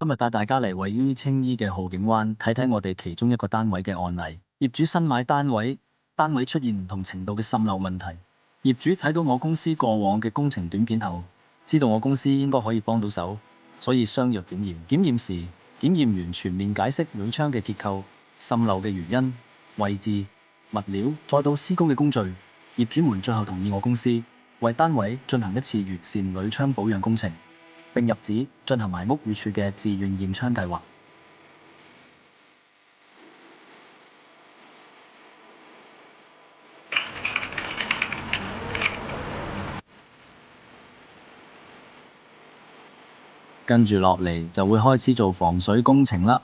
今日帶大家嚟位於青衣嘅浩景灣睇睇我哋其中一個單位嘅案例。業主新買單位，單位出現唔同程度嘅滲漏問題。業主睇到我公司過往嘅工程短片後，知道我公司應該可以幫到手，所以相約檢驗。檢驗時，檢驗員全面解釋鋁窗嘅結構、滲漏嘅原因、位置、物料，再到施工嘅工序。業主們最後同意我公司為單位進行一次完善鋁窗保養工程，並入紙進行埋屋宇署嘅自願驗窗計劃。跟住落嚟就會開始做防水工程啦。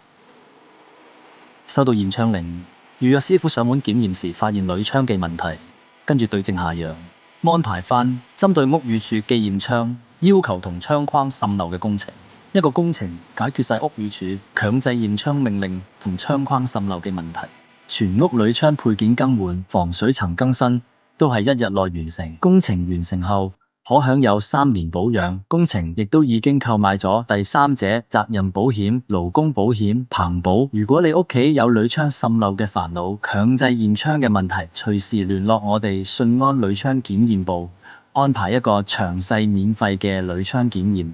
收到驗窗令，預約師傅上門檢驗時發現鋁窗嘅問題，跟住對症下藥，安排返針對屋宇署既驗窗要求同窗框滲漏嘅工程。一個工程解決晒屋宇署強制驗窗命令同窗框滲漏嘅問題，全屋鋁窗配件更換、防水層更新都係1日內完成。工程完成後可享有3年保養。工程亦都已經購買咗第三者責任保險、勞工保險、棚保。如果你屋企有鋁窗滲漏嘅煩惱、強制驗窗嘅問題，隨時聯絡我哋信安鋁窗檢驗部，安排一個詳細免費嘅鋁窗檢驗。